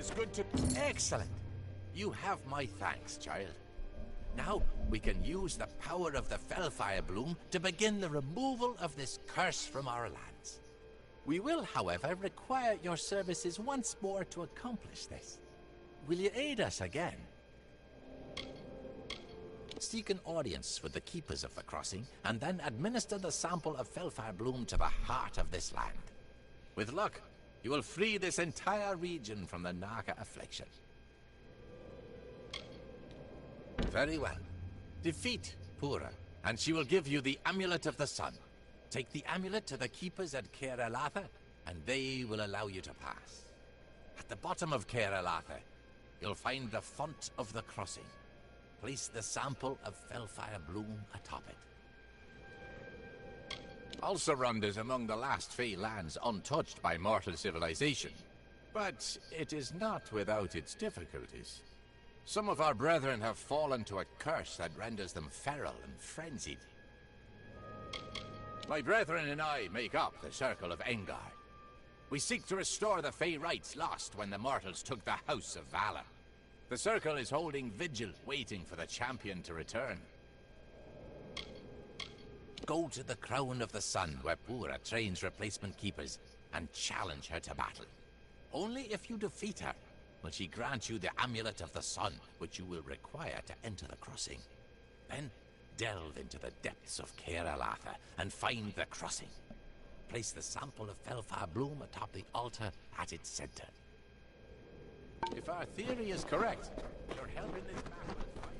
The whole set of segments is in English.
It's good to... Excellent. You have my thanks, child. Now, we can use the power of the Fellfire Bloom to begin the removal of this curse from our lands. We will, however, require your services once more to accomplish this. Will you aid us again? Seek an audience with the keepers of the crossing, and then administer the sample of Fellfire Bloom to the heart of this land. With luck, you will free this entire region from the Naga affliction. Very well. Defeat Pura, and she will give you the Amulet of the Sun. Take the amulet to the keepers at Caer Elatha, and they will allow you to pass. At the bottom of Caer Elatha, you'll find the Font of the Crossing. Place the sample of Fellfire Bloom atop it. Ulcerund is among the last Fey lands untouched by mortal civilization. But it is not without its difficulties. Some of our brethren have fallen to a curse that renders them feral and frenzied. My brethren and I make up the Circle of Engar. We seek to restore the Fey rights lost when the mortals took the House of Valor. The Circle is holding vigil, waiting for the champion to return. Go to the Crown of the Sun, where Pura trains replacement keepers, and challenge her to battle. Only if you defeat her will she grant you the Amulet of the Sun, which you will require to enter the crossing. Then, delve into the depths of Caer Elatha and find the crossing. Place the sample of Fellfire Bloom atop the altar at its center. If our theory is correct, your help in this battle is vital.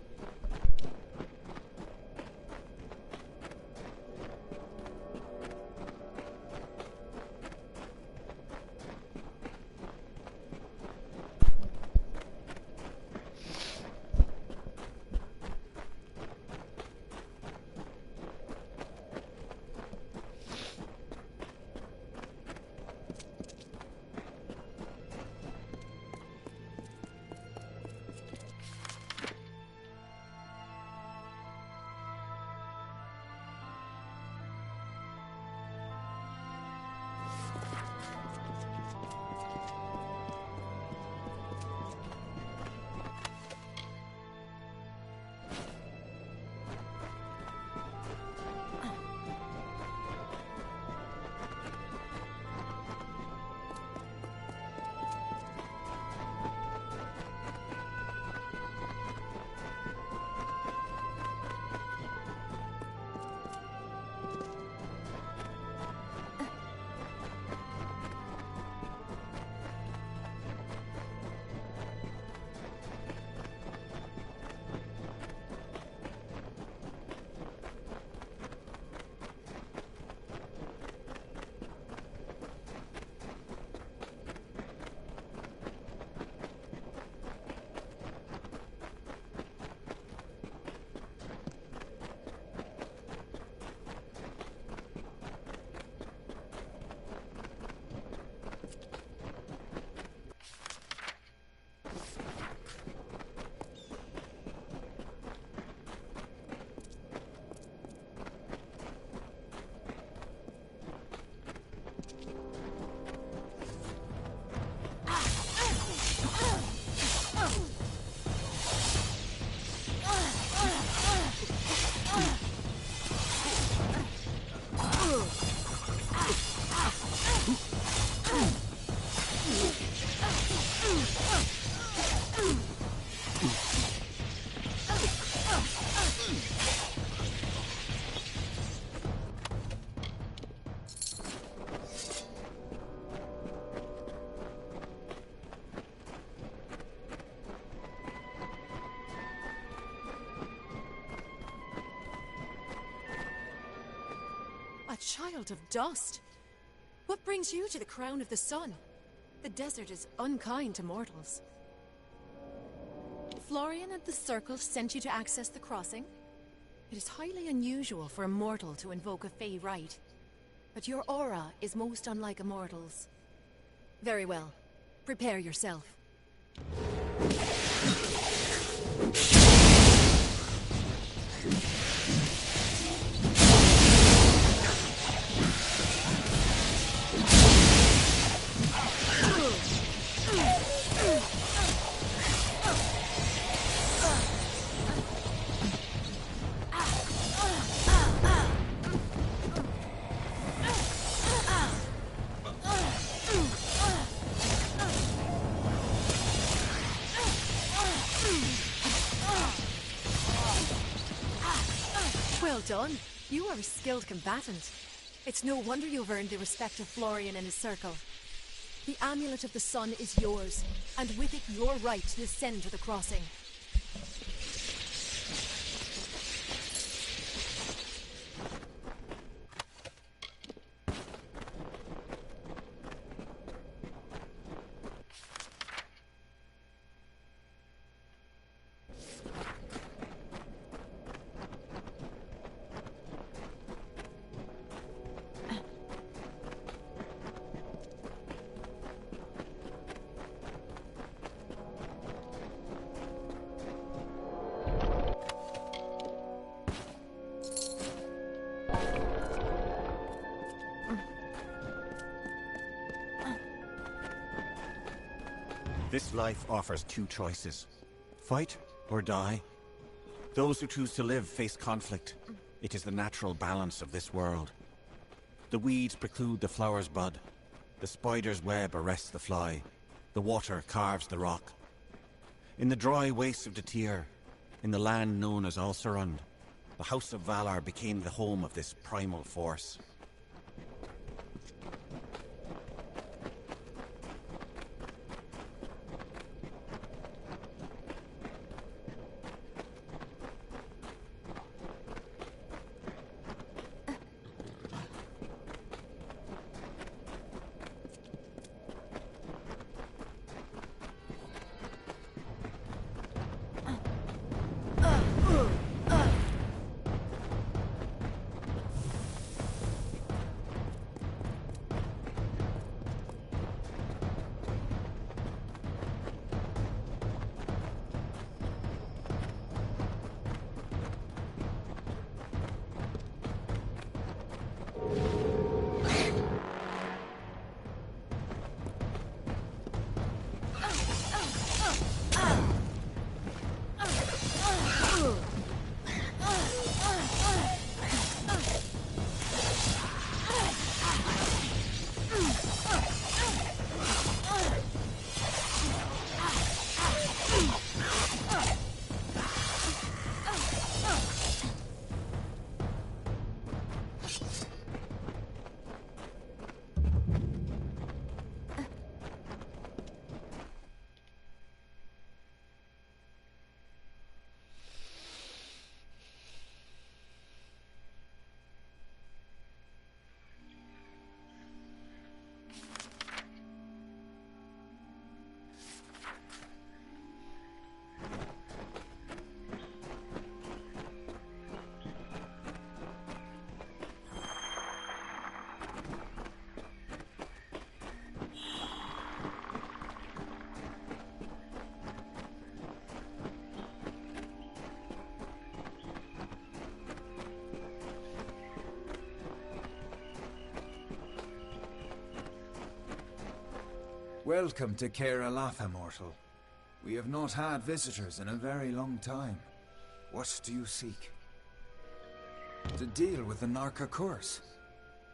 child of dust. What brings you to the crown of the sun? The desert is unkind to mortals. Florian and the Circle sent you to access the crossing? It is highly unusual for a mortal to invoke a Fey rite, but your aura is most unlike a mortal's. Very well. Prepare yourself. Well done. You are a skilled combatant. It's no wonder you've earned the respect of Florian and his Circle. The Amulet of the Sun is yours, and with it your right to ascend to the crossing. This life offers two choices. Fight or die. Those who choose to live face conflict. It is the natural balance of this world. The weeds preclude the flower's bud. The spider's web arrests the fly. The water carves the rock. In the dry wastes of the Tyr, in the land known as Ulcerund, the House of Valar became the home of this primal force. Welcome to Caer-Latha, mortal. We have not had visitors in a very long time. What do you seek? To deal with the Narca curse.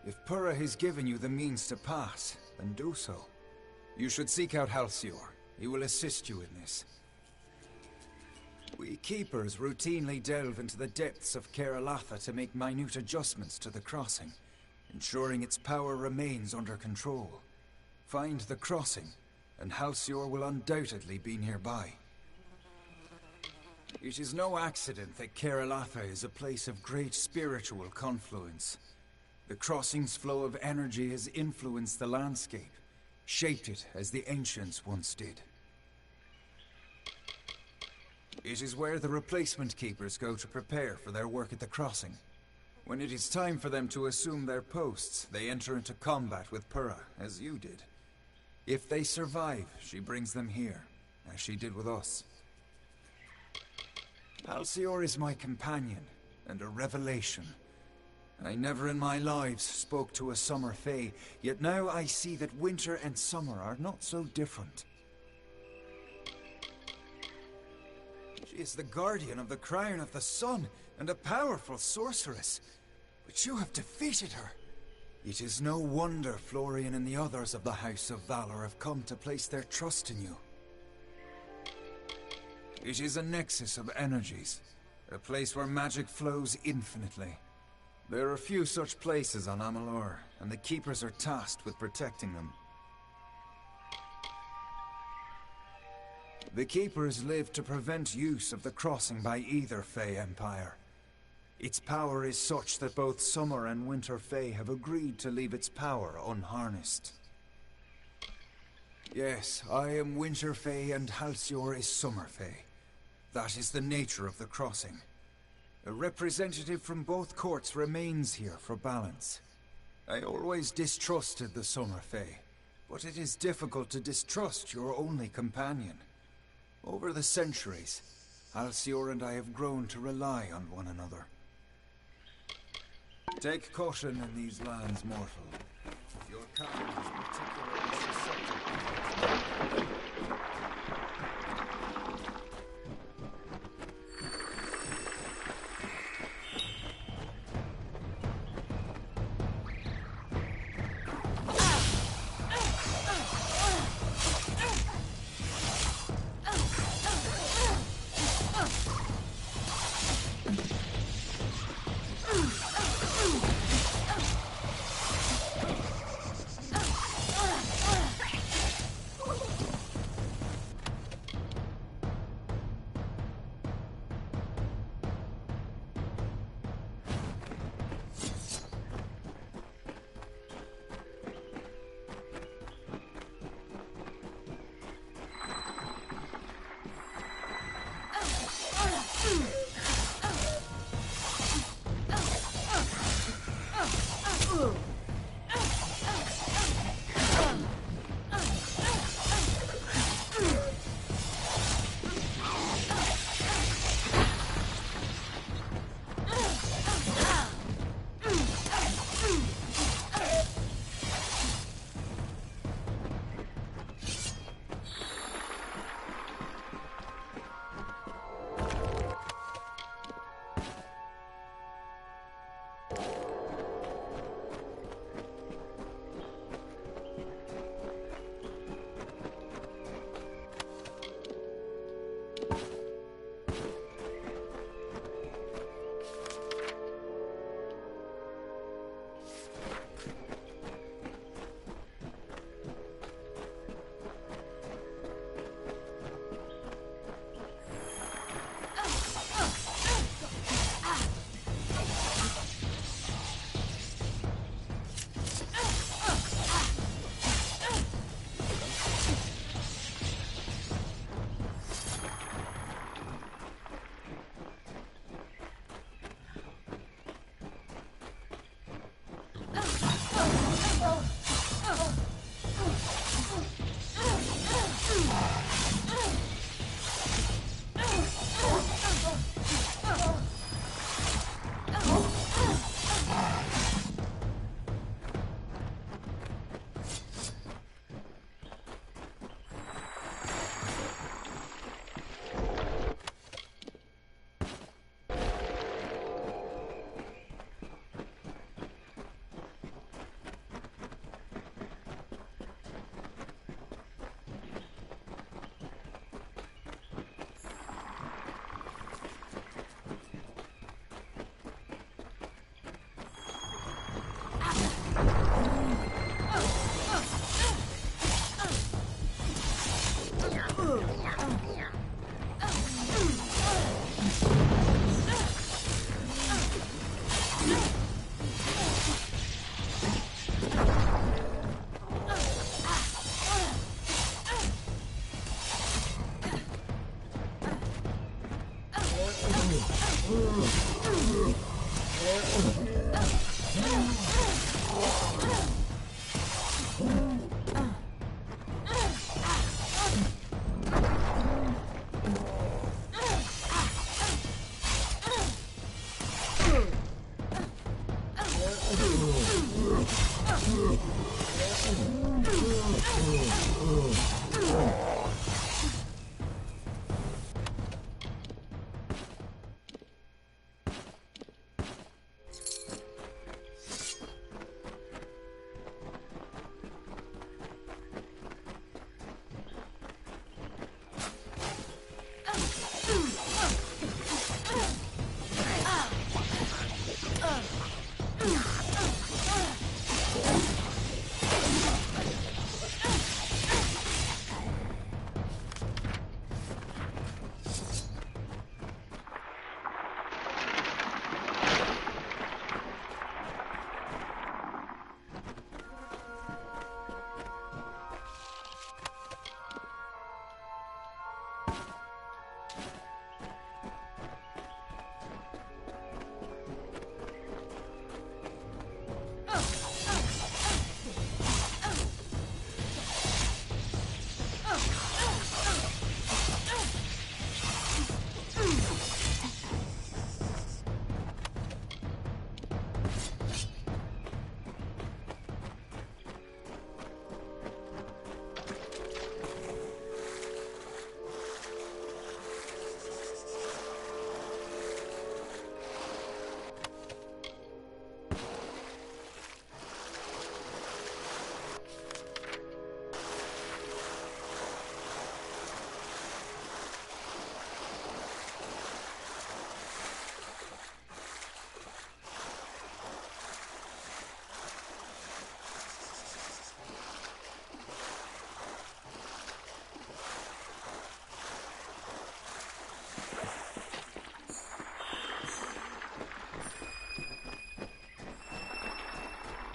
If Purra has given you the means to pass, then do so. You should seek out Halcyor. He will assist you in this. We Keepers routinely delve into the depths of Caer-Latha to make minute adjustments to the crossing, ensuring its power remains under control. Find the crossing, and Halcyor will undoubtedly be nearby. It is no accident that Caer-Latha is a place of great spiritual confluence. The crossing's flow of energy has influenced the landscape, shaped it as the ancients once did. It is where the replacement keepers go to prepare for their work at the crossing. When it is time for them to assume their posts, they enter into combat with Purra, as you did. If they survive, she brings them here, as she did with us. Halcyon is my companion, and a revelation. I never in my lives spoke to a summer fae, yet now I see that winter and summer are not so different. She is the guardian of the crown of the sun, and a powerful sorceress. But you have defeated her. It is no wonder Florian and the others of the House of Valor have come to place their trust in you. It is a nexus of energies, a place where magic flows infinitely. There are few such places on Amalur, and the Keepers are tasked with protecting them. The Keepers live to prevent use of the crossing by either Fae Empire. Its power is such that both Summer and Winter Fae have agreed to leave its power unharnessed. Yes, I am Winter Fae and Halcyon is Summer Fae. That is the nature of the crossing. A representative from both courts remains here for balance. I always distrusted the Summer Fae, but it is difficult to distrust your only companion. Over the centuries, Halcyon and I have grown to rely on one another. Take caution in these lands, mortal. Your kind is particularly susceptible.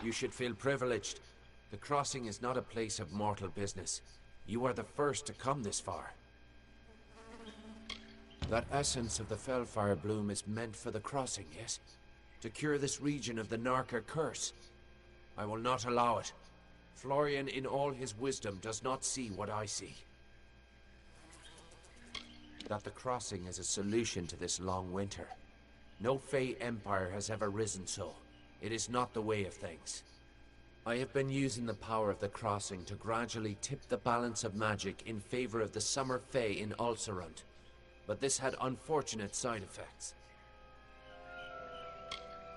You should feel privileged. The crossing is not a place of mortal business. You are the first to come this far. That essence of the Fellfire bloom is meant for the crossing, yes? To cure this region of the Narca curse. I will not allow it. Florian, in all his wisdom, does not see what I see. That the crossing is a solution to this long winter. No Fey empire has ever risen so. It is not the way of things. I have been using the power of the crossing to gradually tip the balance of magic in favor of the Summer Fey in Ulcerund, but this had unfortunate side effects.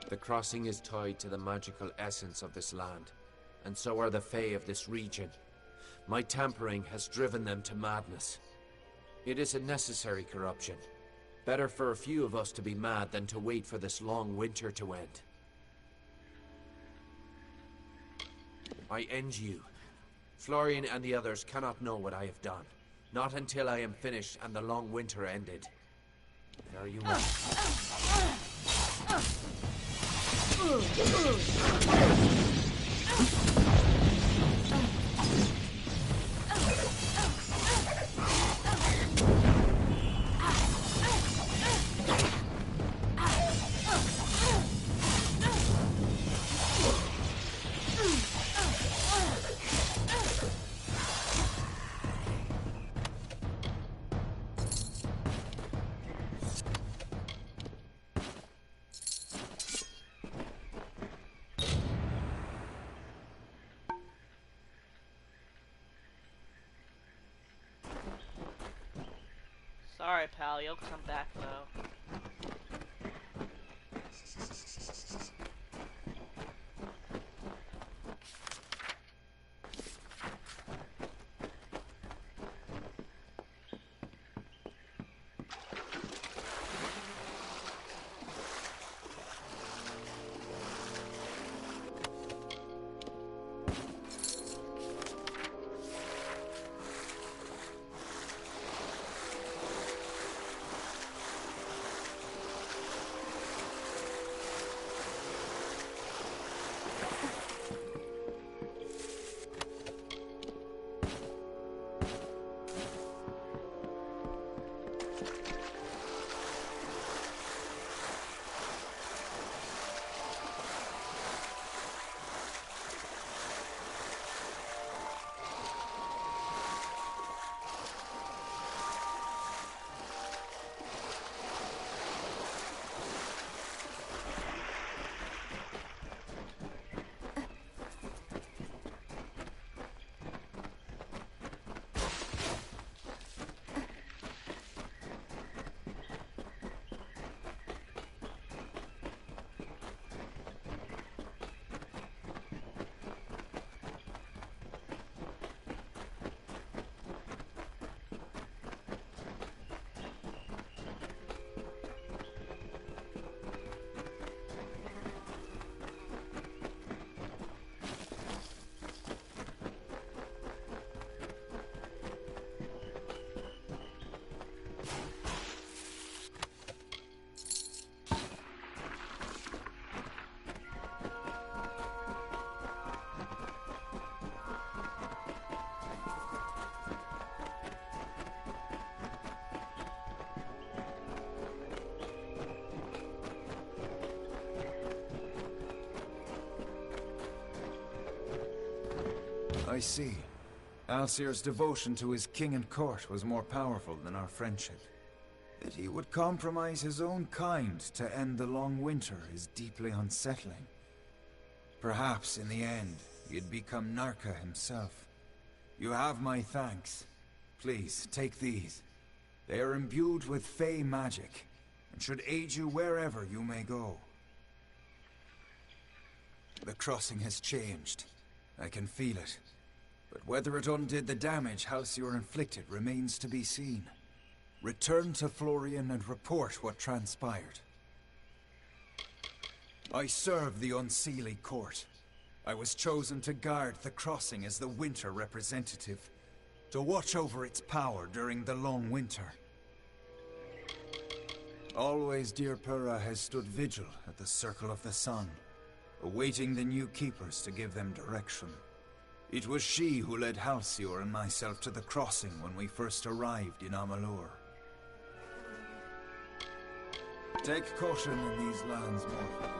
The crossing is tied to the magical essence of this land, and so are the Fey of this region. My tampering has driven them to madness. It is a necessary corruption. Better for a few of us to be mad than to wait for this long winter to end. I end you. Florian and the others cannot know what I have done. Not until I am finished and the long winter ended. There you are. Sorry, pal, you'll come back, though. I see. Alcir's devotion to his king and court was more powerful than our friendship. That he would compromise his own kind to end the long winter is deeply unsettling. Perhaps, in the end, he'd become Narca himself. You have my thanks. Please, take these. They are imbued with Fey magic, and should aid you wherever you may go. The crossing has changed. I can feel it. But whether it undid the damage Halcyon inflicted remains to be seen. Return to Florian and report what transpired. I serve the Unseelie Court. I was chosen to guard the crossing as the winter representative, to watch over its power during the long winter. Always Dear Pura has stood vigil at the Circle of the Sun. awaiting the new keepers to give them direction. It was she who led Halcyon and myself to the crossing when we first arrived in Amalur. Take caution in these lands, mortal.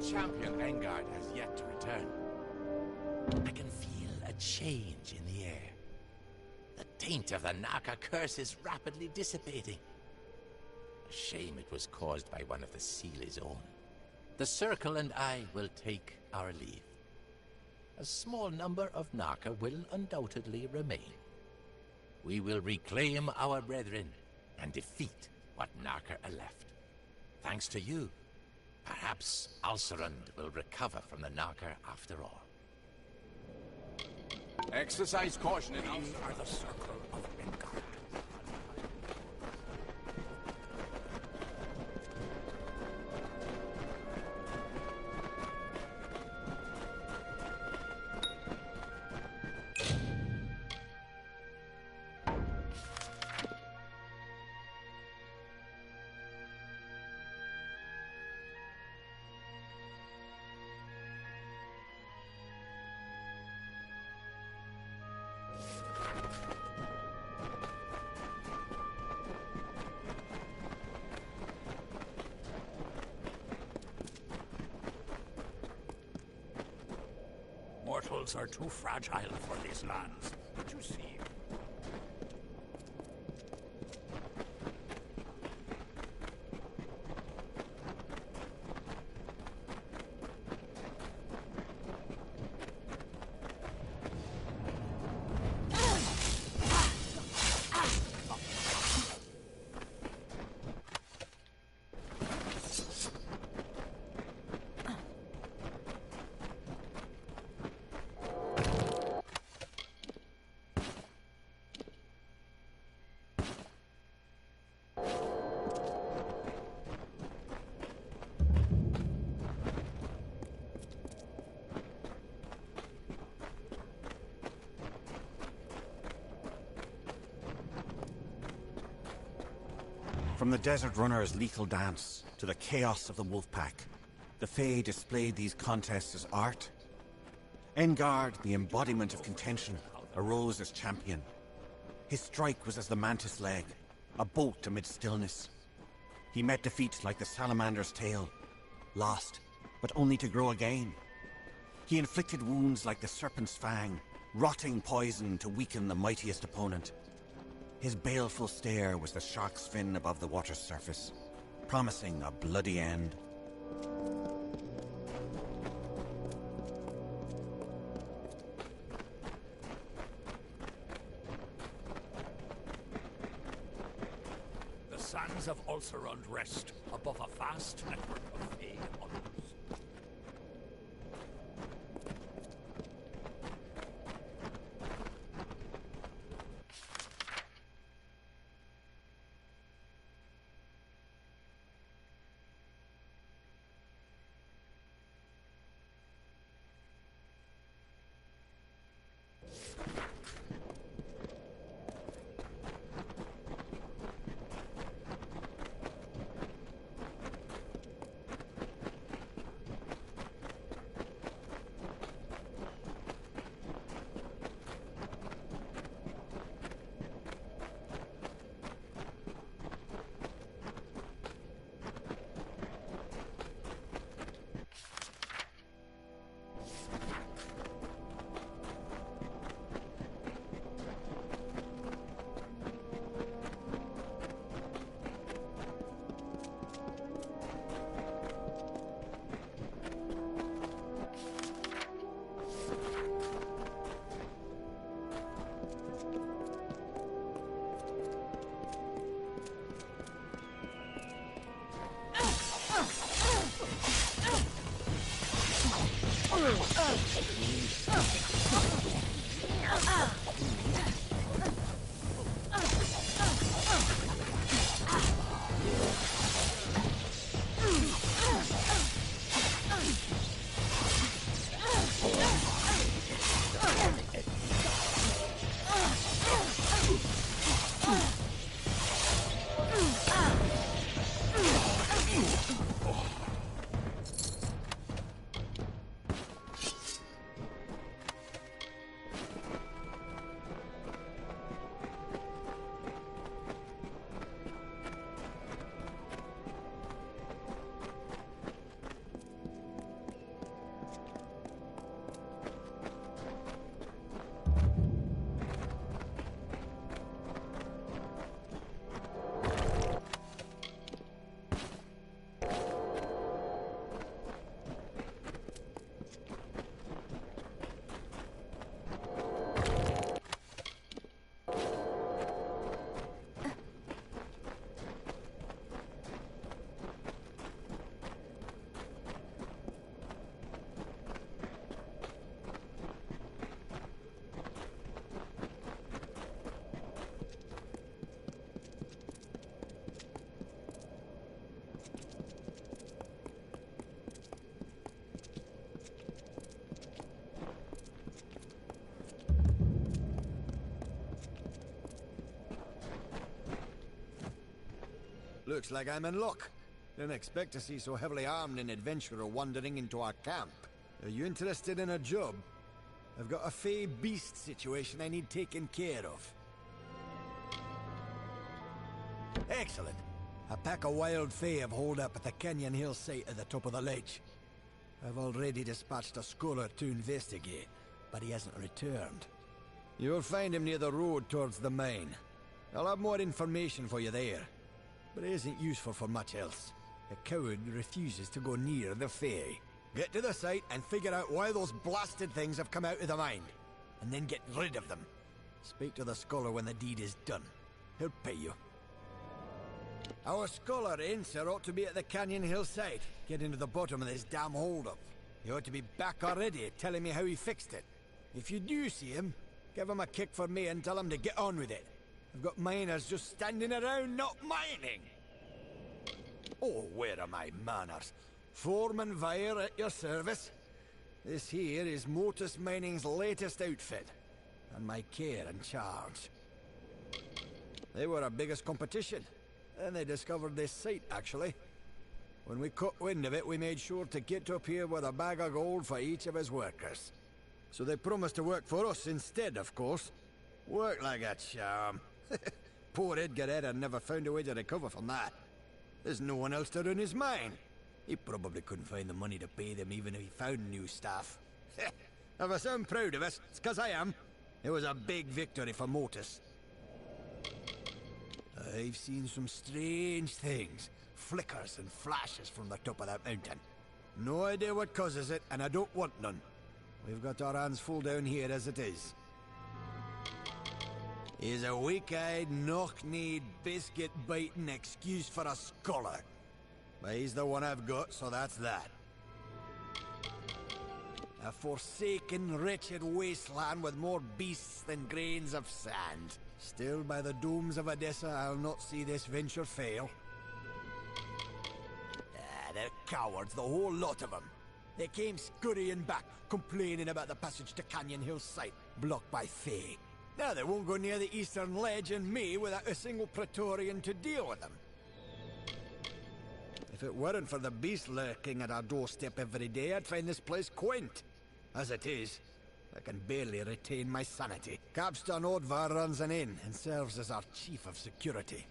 Champion Engard has yet to return. I can feel a change in the air. The taint of the Narca curse is rapidly dissipating. A shame it was caused by one of the Sealy's own. The Circle and I will take our leave. A small number of Narca will undoubtedly remain. We will reclaim our brethren and defeat what Narca are left. Thanks to you, perhaps Alcerund will recover from the Narca after all. Exercise caution in We are the Circle of Engard. Mortals are too fragile for these lands. But you see, From the Desert Runner's lethal dance to the chaos of the wolf pack, the Fae displayed these contests as art. Engard, the embodiment of contention, arose as champion. His strike was as the mantis leg, a bolt amid stillness. He met defeats like the salamander's tail, lost, but only to grow again. He inflicted wounds like the serpent's fang, rotting poison to weaken the mightiest opponent. His baleful stare was the shark's fin above the water's surface, promising a bloody end. the sands of Ulcerund rest above a vast network of Fey Amalurs. Looks like I'm in luck. Didn't expect to see so heavily armed an adventurer wandering into our camp. Are you interested in a job? I've got a Fey beast situation I need taken care of. Excellent. A pack of wild Fey have holed up at the Canyon Hill site at the top of the ledge. I've already dispatched a scholar to investigate, but he hasn't returned. You'll find him near the road towards the mine. I'll have more information for you there, but it isn't useful for much else. The coward refuses to go near the Fey. Get to the site and figure out why those blasted things have come out of the mine, and then get rid of them. Speak to the scholar when the deed is done. He'll pay you. Our scholar, Incer, ought to be at the Canyon Hill site, getting to the bottom of this damn holdup. He ought to be back already, telling me how he fixed it. If you do see him, give him a kick for me and tell him to get on with it. I've got miners just standing around not mining. Oh, where are my manners? Foreman Vire at your service. This here is Motus Mining's latest outfit, and my care and charge. They were our biggest competition, and they discovered this site, actually. When we caught wind of it, we made sure to get up here with a bag of gold for each of his workers. So they promised to work for us instead, of course. Work like a charm. Poor Edgar Edder never found a way to recover from that. There's no one else to run his mine. He probably couldn't find the money to pay them even if he found new staff. If I sound proud of us, it's 'cause I am. It was a big victory for Motus. I've seen some strange things. Flickers and flashes from the top of that mountain. No idea what causes it, and I don't want none. We've got our hands full down here as it is. He's a weak-eyed, knock-kneed, biscuit-biting excuse for a scholar. But he's the one I've got, so that's that. A forsaken, wretched wasteland with more beasts than grains of sand. Still, by the domes of Odessa, I'll not see this venture fail. Ah, they're cowards, the whole lot of them. They came scurrying back, complaining about the passage to Canyon Hill site, blocked by Fae. Now they won't go near the eastern ledge and me without a single Praetorian to deal with them. If it weren't for the beast lurking at our doorstep every day, I'd find this place quaint. As it is, I can barely retain my sanity. Capstan Odvar runs an inn and serves as our chief of security.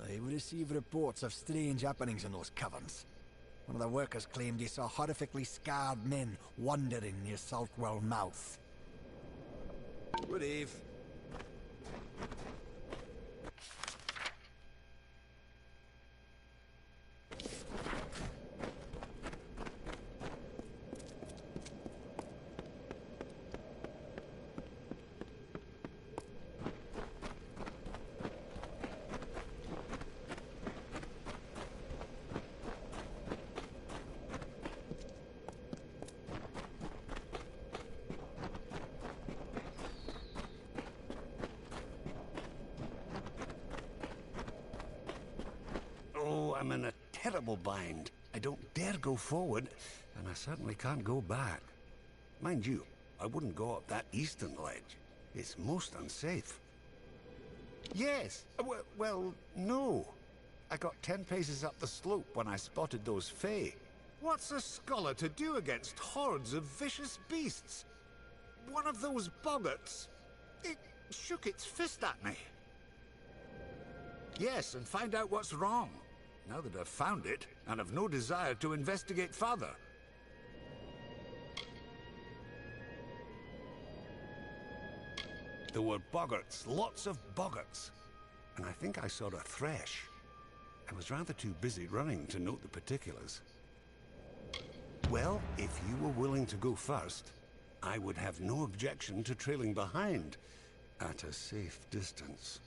I receive reports of strange happenings in those caverns. One of the workers claimed he saw horrifically scarred men wandering near Saltwell Mouth. Good eve. I'm in a terrible bind. I don't dare go forward, and I certainly can't go back. Mind you, I wouldn't go up that eastern ledge. It's most unsafe. Yes, well, no. I got 10 paces up the slope when I spotted those Fae. What's a scholar to do against hordes of vicious beasts? One of those boggarts, it shook its fist at me. Yes, and find out what's wrong. Now that I've found it, and have no desire to investigate further. There were boggarts, lots of boggarts. And I think I saw a thresh. I was rather too busy running to note the particulars. Well, if you were willing to go first, I would have no objection to trailing behind, at a safe distance.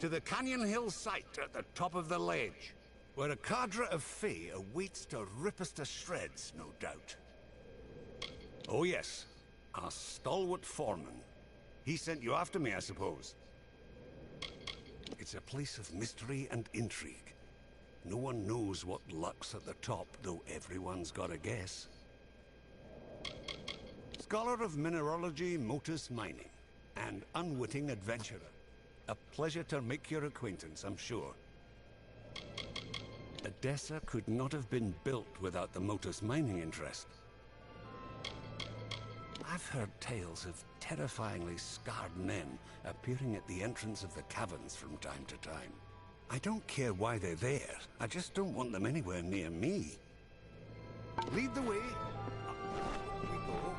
To the Canyon Hill site at the top of the ledge, where a cadre of Fae awaits to rip us to shreds, no doubt. Oh yes, our stalwart foreman. He sent you after me, I suppose. It's a place of mystery and intrigue. No one knows what lurks at the top, though everyone's got a guess. Scholar of mineralogy, motus mining, and unwitting adventurer. A pleasure to make your acquaintance, I'm sure. Odessa could not have been built without the motus mining interest. I've heard tales of terrifyingly scarred men appearing at the entrance of the caverns from time to time. I don't care why they're there, I just don't want them anywhere near me. Lead the way. Up we go.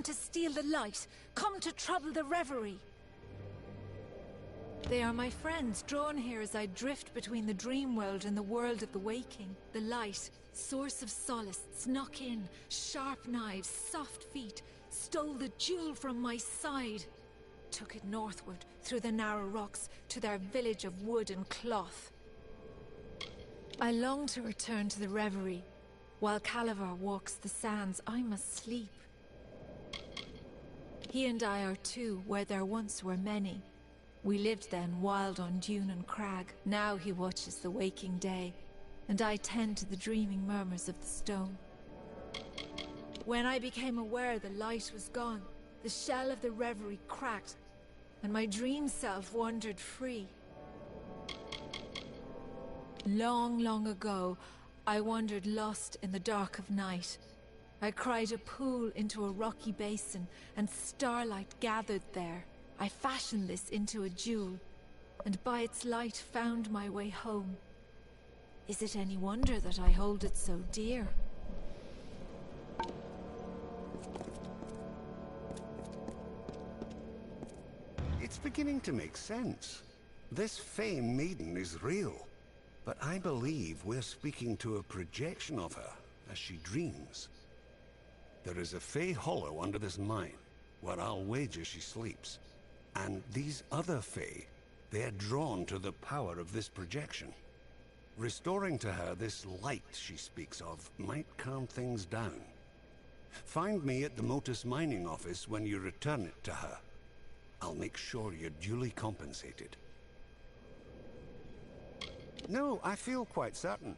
to steal the light, come to trouble the reverie. They are my friends, drawn here as I drift between the dream world and the world of the waking. The light, source of solace, snuck in, sharp knives, soft feet, stole the jewel from my side, took it northward, through the narrow rocks, to their village of wood and cloth. I long to return to the reverie. While Calavar walks the sands, I must sleep. He and I are two, where there once were many. We lived then wild on dune and crag. Now he watches the waking day, and I tend to the dreaming murmurs of the stone. When I became aware the light was gone, the shell of the reverie cracked, and my dream self wandered free. Long, long ago, I wandered lost in the dark of night. I cried a pool into a rocky basin, and starlight gathered there. I fashioned this into a jewel, and by its light found my way home. Is it any wonder that I hold it so dear? It's beginning to make sense. This Fey maiden is real, but I believe we're speaking to a projection of her as she dreams. There is a Fey hollow under this mine, where I'll wager she sleeps. And these other Fey, they're drawn to the power of this projection. Restoring to her this light she speaks of might calm things down. Find me at the Motus mining office when you return it to her. I'll make sure you're duly compensated. No, I feel quite certain.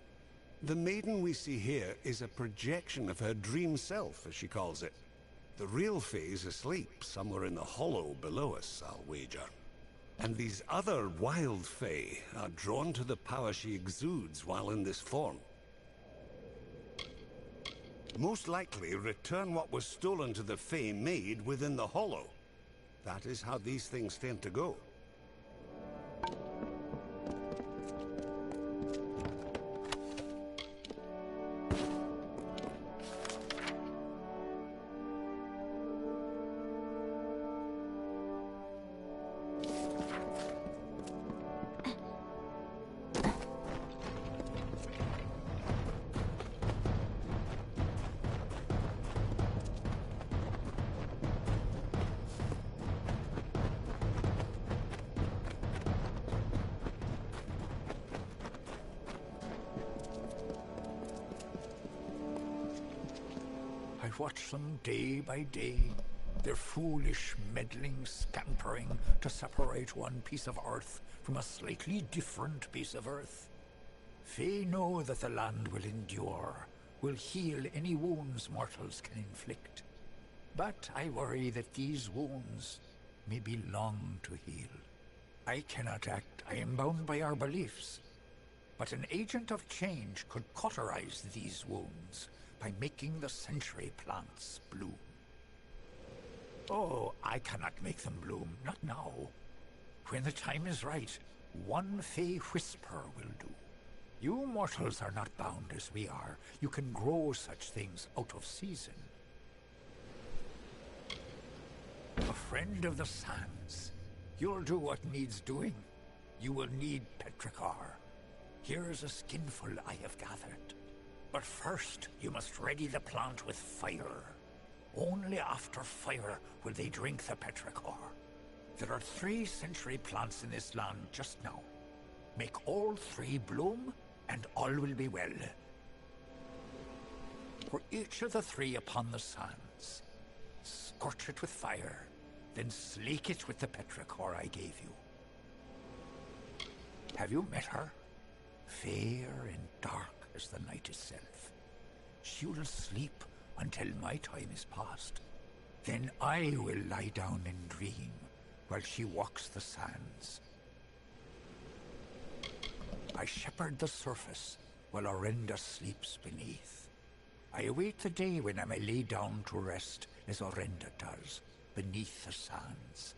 The maiden we see here is a projection of her dream self, as she calls it. The real Fae's asleep, somewhere in the hollow below us, I'll wager. And these other wild Fae are drawn to the power she exudes while in this form. Most likely return what was stolen to the Fae maid within the hollow. That is how these things tend to go. I watch them day by day, their foolish, meddling scampering to separate one piece of earth from a slightly different piece of earth. Fae know that the land will endure, will heal any wounds mortals can inflict. But I worry that these wounds may be long to heal. I cannot act, I am bound by our beliefs. But an agent of change could cauterize these wounds by making the century plants bloom. Oh, I cannot make them bloom, not now. When the time is right, one Fey whisper will do. You mortals are not bound as we are. You can grow such things out of season. A friend of the sands. You'll do what needs doing. You will need petrichor. Here's a skinful I have gathered. But first, you must ready the plant with fire. Only after fire will they drink the petrichor. There are 3 century plants in this land just now. Make all 3 bloom, and all will be well. For each of the 3 upon the sands, scorch it with fire, then slake it with the petrichor I gave you. Have you met her? Fair and dark as the night itself. She will sleep until my time is past. Then I will lie down and dream while she walks the sands. I shepherd the surface while Orenda sleeps beneath. I await the day when I may lay down to rest as Orenda does, beneath the sands.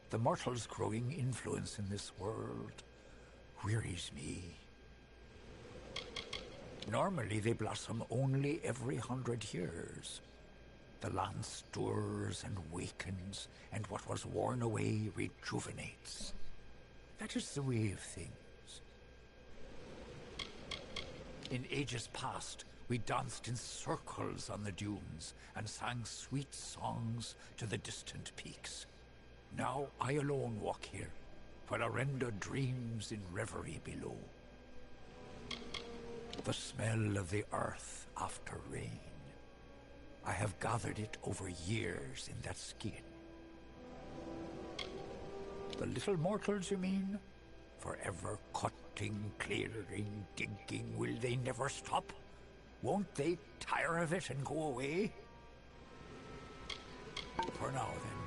The mortal's growing influence in this world wearies me. Normally they blossom only every 100 years. The land stirs and wakens, and what was worn away rejuvenates. That is the way of things. In ages past, we danced in circles on the dunes and sang sweet songs to the distant peaks. Now I alone walk here, while Arenda dreams in reverie below. The smell of the earth after rain. I have gathered it over years in that skin. The little mortals, you mean? Forever cutting, clearing, digging, will they never stop? Won't they tire of it and go away? For now, then.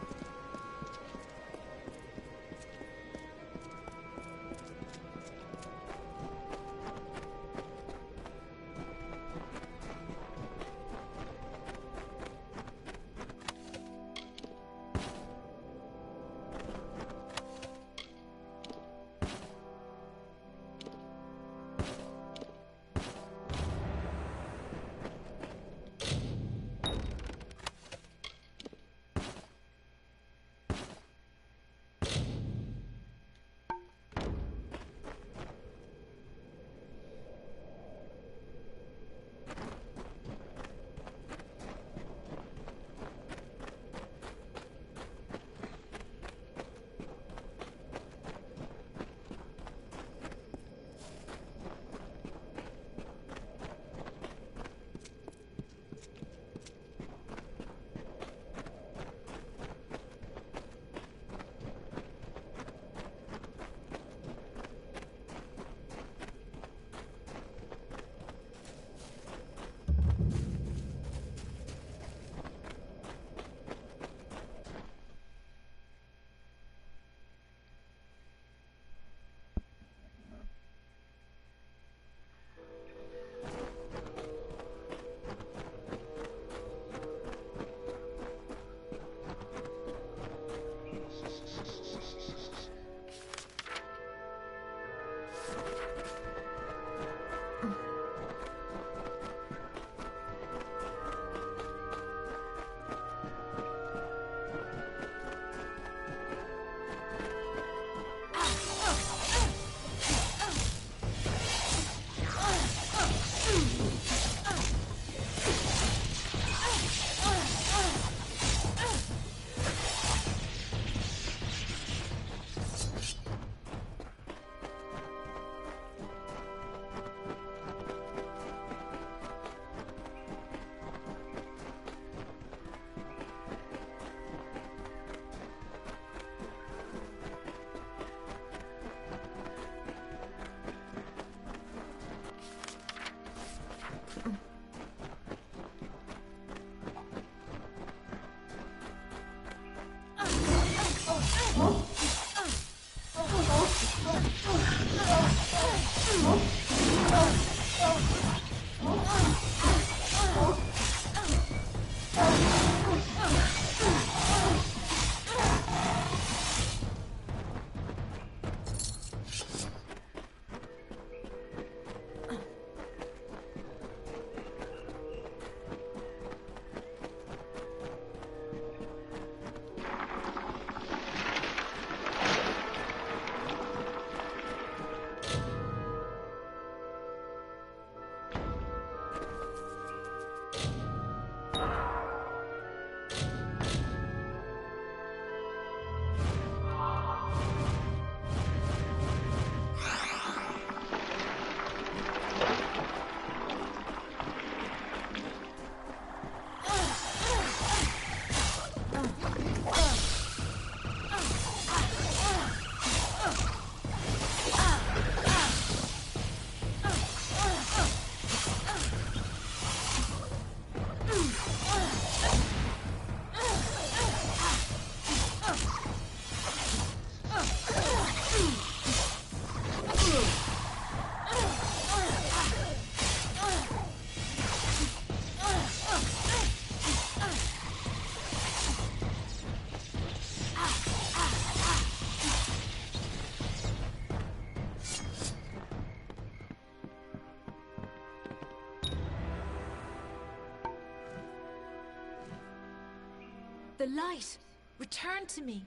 The light! Returned to me!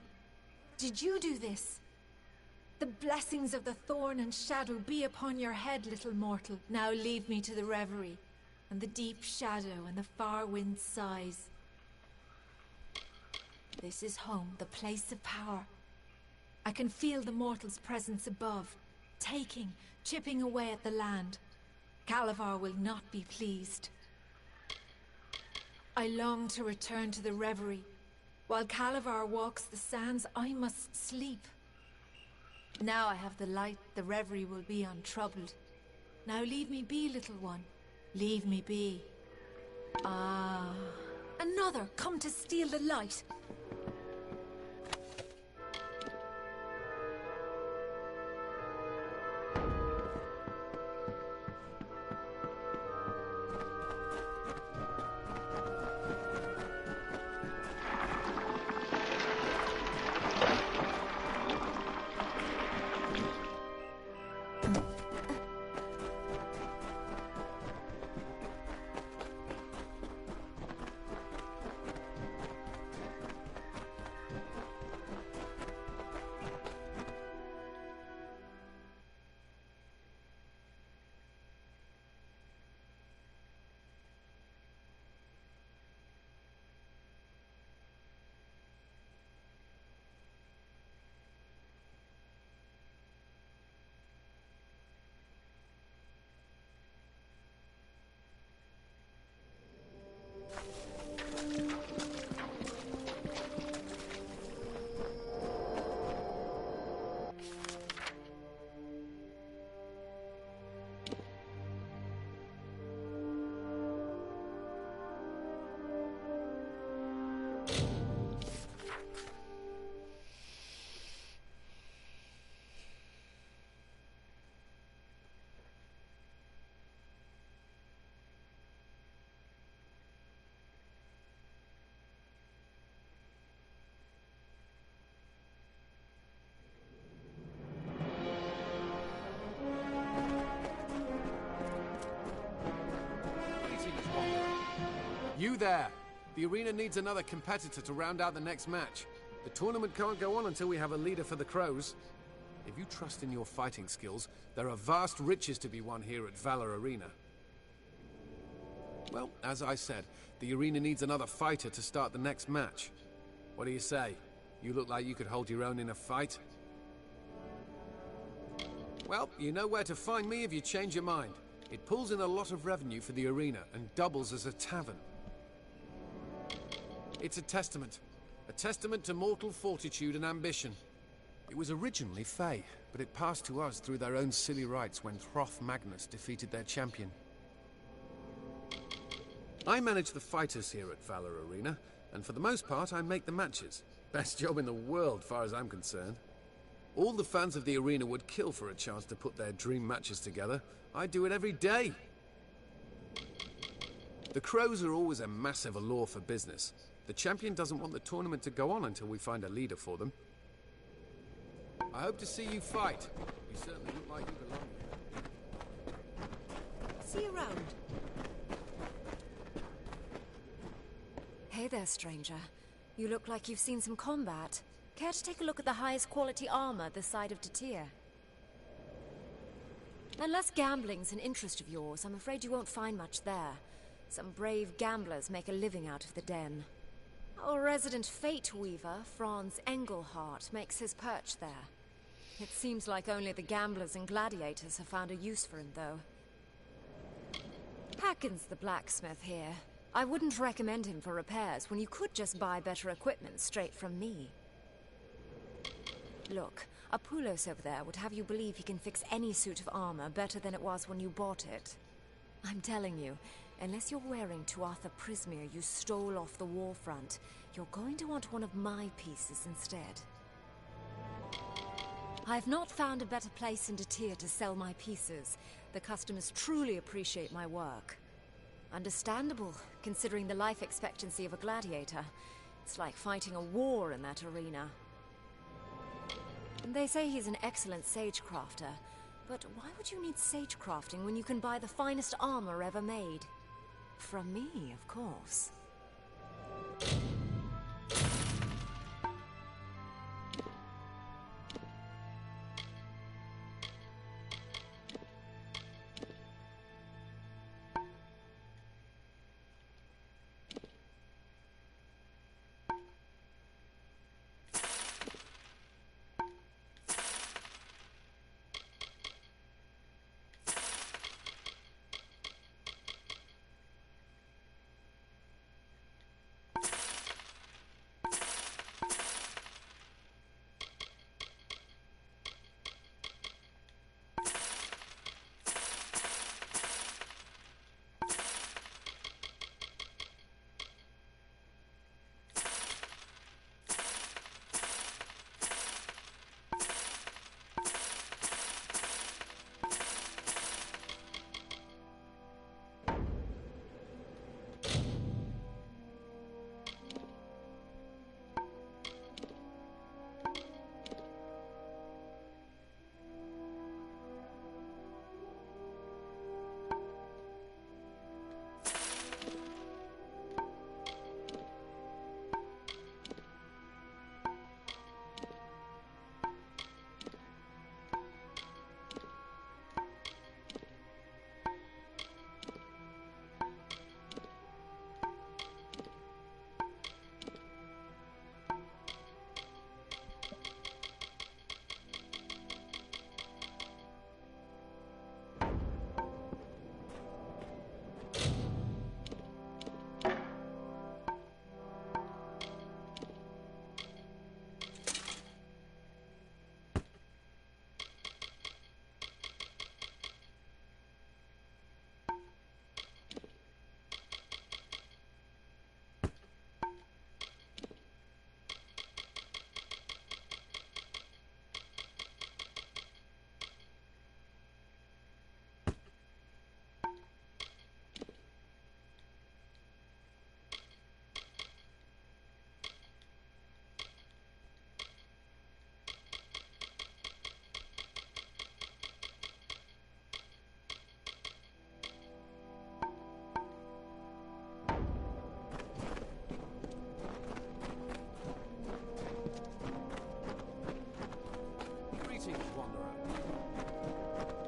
Did you do this? The blessings of the thorn and shadow be upon your head, little mortal. Now leave me to the reverie, and the deep shadow and the far wind sighs. This is home, the place of power. I can feel the mortal's presence above, taking, chipping away at the land. Calavar will not be pleased. I long to return to the reverie. While Calavar walks the sands, I must sleep. Now I have the light, the reverie will be untroubled. Now leave me be, little one. Leave me be. Ah, another come to steal the light. You there! The arena needs another competitor to round out the next match. The tournament can't go on until we have a leader for the Crows. If you trust in your fighting skills, there are vast riches to be won here at Valor Arena. Well, as I said, the arena needs another fighter to start the next match. What do you say? You look like you could hold your own in a fight. Well, you know where to find me if you change your mind. It pulls in a lot of revenue for the arena and doubles as a tavern. It's a testament to mortal fortitude and ambition. It was originally Fae, but it passed to us through their own silly rites when Throth Magnus defeated their champion. I manage the fighters here at Valor Arena, and for the most part I make the matches. Best job in the world, far as I'm concerned. All the fans of the arena would kill for a chance to put their dream matches together. I do it every day. The Crows are always a massive allure for business. The champion doesn't want the tournament to go on until we find a leader for them. I hope to see you fight. You certainly look like you belong here. See you around. Hey there, stranger. You look like you've seen some combat. Care to take a look at the highest quality armor this side of Tatir? Unless gambling's an interest of yours, I'm afraid you won't find much there. Some brave gamblers make a living out of the den. Our resident fate weaver, Franz Engelhardt, makes his perch there. It seems like only the gamblers and gladiators have found a use for him, though. Hacken's the blacksmith here. I wouldn't recommend him for repairs when you could just buy better equipment straight from me. Look, Apulos over there would have you believe he can fix any suit of armor better than it was when you bought it. I'm telling you, unless you're wearing Tuatha Prismere you stole off the war front, you're going to want one of my pieces instead. I've not found a better place in Tatir to sell my pieces. The customers truly appreciate my work. Understandable, considering the life expectancy of a gladiator. It's like fighting a war in that arena. They say he's an excellent sagecrafter, but why would you need sagecrafting when you can buy the finest armor ever made? From me, of course.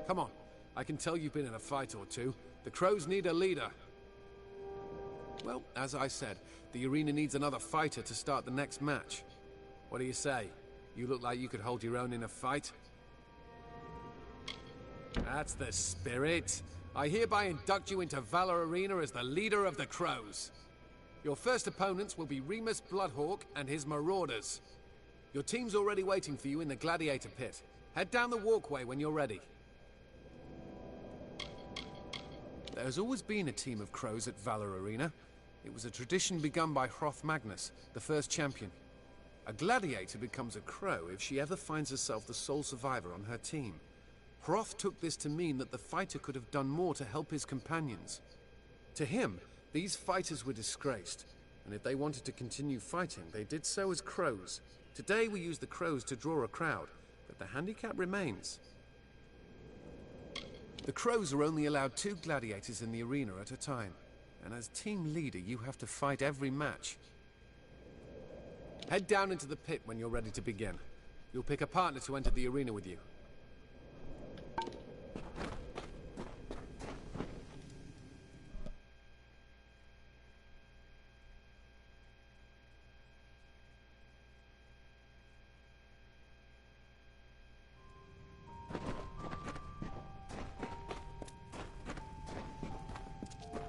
Come on. I can tell you've been in a fight or two. The Crows need a leader. Well, as I said, the arena needs another fighter to start the next match. What do you say? You look like you could hold your own in a fight. That's the spirit. I hereby induct you into Valor Arena as the leader of the Crows. Your first opponents will be Remus Bloodhawk and his Marauders. Your team's already waiting for you in the Gladiator Pit. Head down the walkway when you're ready. There's always been a team of Crows at Valor Arena. It was a tradition begun by Hroth Magnus, the first champion. A gladiator becomes a Crow if she ever finds herself the sole survivor on her team. Hroth took this to mean that the fighter could have done more to help his companions. To him, these fighters were disgraced, and if they wanted to continue fighting, they did so as Crows. Today we use the Crows to draw a crowd, but the handicap remains. The Crows are only allowed 2 gladiators in the arena at a time, and as team leader you have to fight every match. Head down into the pit when you're ready to begin. You'll pick a partner to enter the arena with you.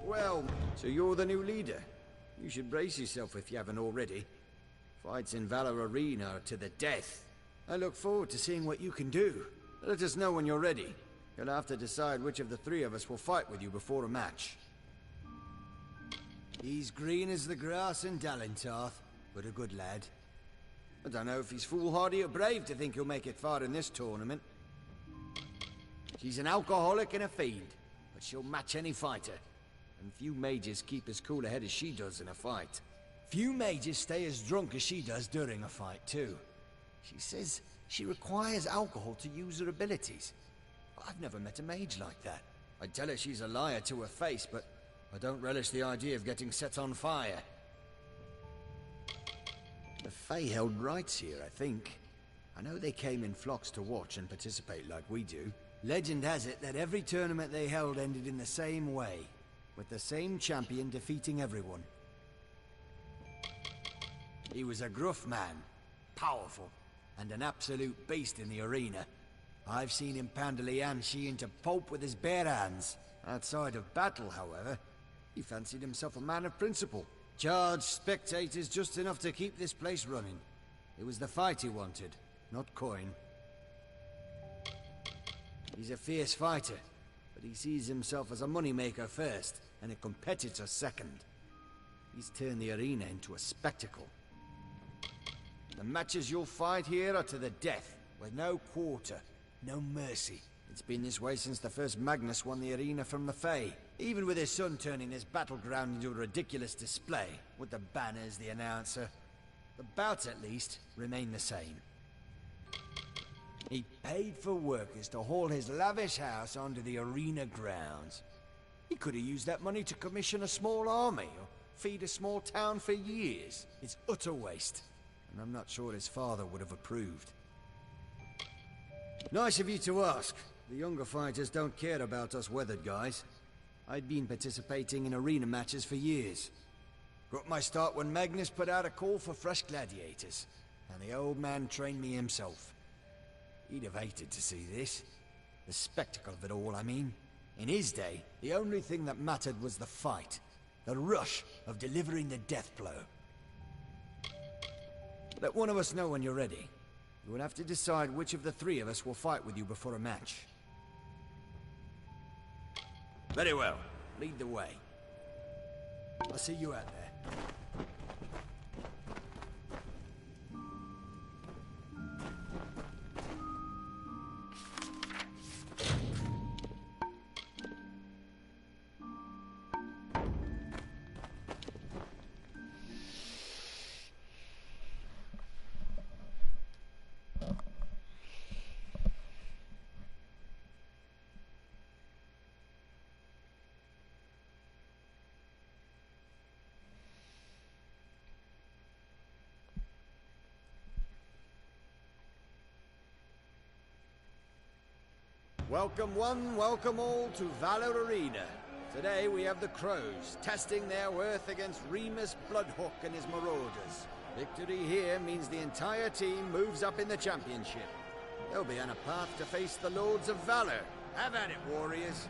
Well, so you're the new leader. You should brace yourself if you haven't already. Fights in Valor Arena are to the death. I look forward to seeing what you can do. Let us know when you're ready. You'll have to decide which of the 3 of us will fight with you before a match. He's green as the grass in Dalintarth, but a good lad. I don't know if he's foolhardy or brave to think he'll make it far in this tournament. She's an alcoholic and a fiend, but she'll match any fighter. And few mages keep as cool a head as she does in a fight. Few mages stay as drunk as she does during a fight, too. She says she requires alcohol to use her abilities. I've never met a mage like that. I'd tell her she's a liar to her face, but I don't relish the idea of getting set on fire. The Fae held rights here, I think. I know they came in flocks to watch and participate like we do. Legend has it that every tournament they held ended in the same way, with the same champion defeating everyone. He was a gruff man, powerful, and an absolute beast in the arena. I've seen him pound a Lianshi into pulp with his bare hands. Outside of battle, however, he fancied himself a man of principle. Charged spectators just enough to keep this place running. It was the fight he wanted, not coin. He's a fierce fighter, but he sees himself as a moneymaker first, and a competitor second. He's turned the arena into a spectacle. The matches you'll fight here are to the death, with no quarter, no mercy. It's been this way since the first Magnus won the arena from the Fae. Even with his son turning this battleground into a ridiculous display, with the banners, the announcer. The bouts, at least, remain the same. He paid for workers to haul his lavish house onto the arena grounds. He could have used that money to commission a small army, or feed a small town for years. It's utter waste, and I'm not sure his father would have approved. Nice of you to ask. The younger fighters don't care about us weathered guys. I'd been participating in arena matches for years. Got my start when Magnus put out a call for fresh gladiators, and the old man trained me himself. He'd have hated to see this. The spectacle of it all, I mean. In his day, the only thing that mattered was the fight. The rush of delivering the death blow. Let one of us know when you're ready. You will have to decide which of the three of us will fight with you before a match. Very well. Lead the way. I'll see you out there. Welcome one, welcome all to Valor Arena. Today we have the Crows, testing their worth against Remus Bloodhawk and his Marauders. Victory here means the entire team moves up in the championship. They'll be on a path to face the Lords of Valor. Have at it, warriors.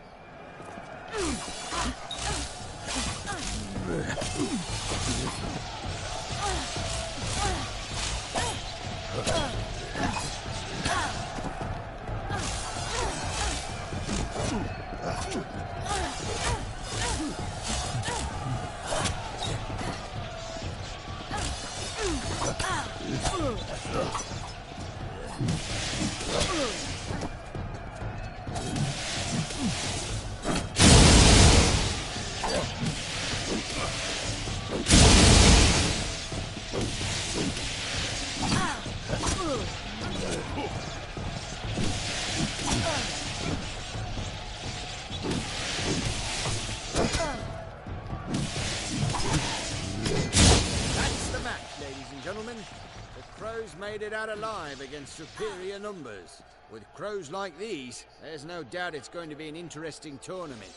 Made it out alive against superior numbers. With crows like these, there's no doubt it's going to be an interesting tournament.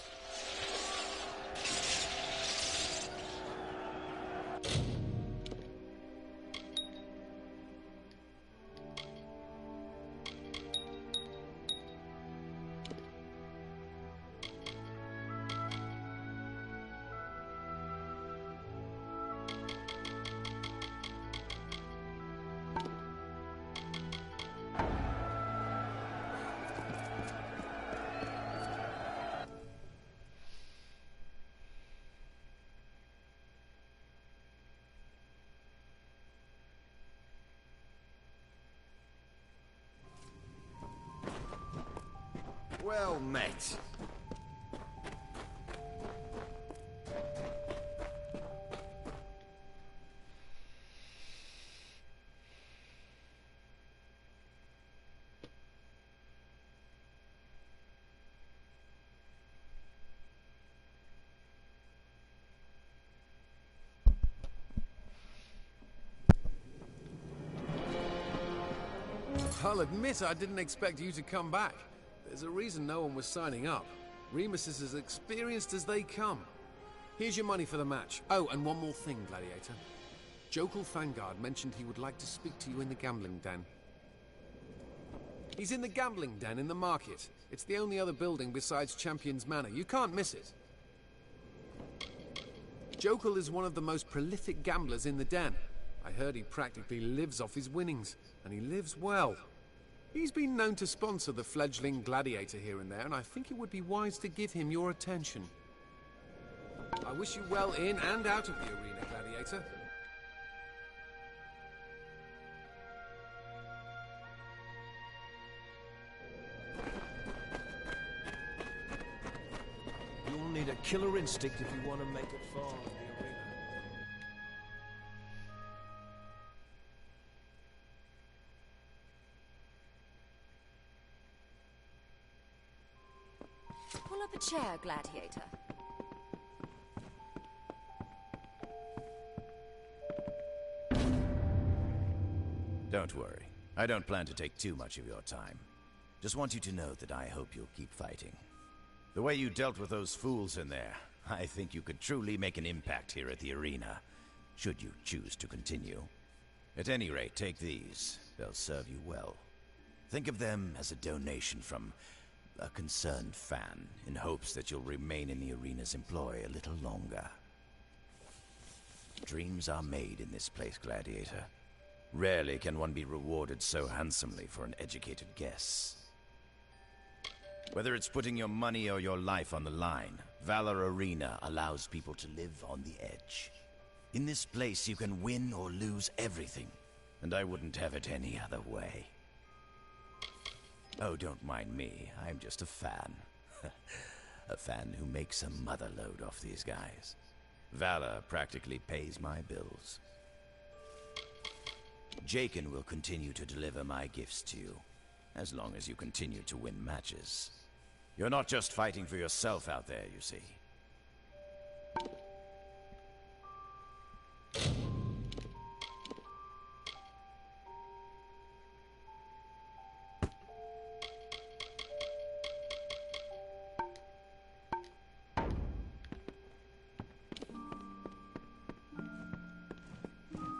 Well met. I'll admit I didn't expect you to come back. There's a reason no one was signing up. Remus is as experienced as they come. Here's your money for the match. Oh, and one more thing, Gladiator. Jokal Fangard mentioned he would like to speak to you in the gambling den. He's in the gambling den in the market. It's the only other building besides Champion's Manor. You can't miss it. Jokal is one of the most prolific gamblers in the den. I heard he practically lives off his winnings, and he lives well. He's been known to sponsor the fledgling Gladiator here and there, and I think it would be wise to give him your attention. I wish you well in and out of the arena, Gladiator. You'll need a killer instinct if you want to make it far in the arena. Pull up a chair, Gladiator. Don't worry. I don't plan to take too much of your time. Just want you to know that I hope you'll keep fighting. The way you dealt with those fools in there, I think you could truly make an impact here at the arena, should you choose to continue. At any rate, take these. They'll serve you well. Think of them as a donation from a concerned fan, in hopes that you'll remain in the arena's employ a little longer. Dreams are made in this place, Gladiator. Rarely can one be rewarded so handsomely for an educated guess. Whether it's putting your money or your life on the line, Valor Arena allows people to live on the edge. In this place, you can win or lose everything, and I wouldn't have it any other way. Oh, don't mind me. I'm just a fan. A fan who makes a mother load off these guys. Valor practically pays my bills. Jaken will continue to deliver my gifts to you, as long as you continue to win matches. You're not just fighting for yourself out there, you see.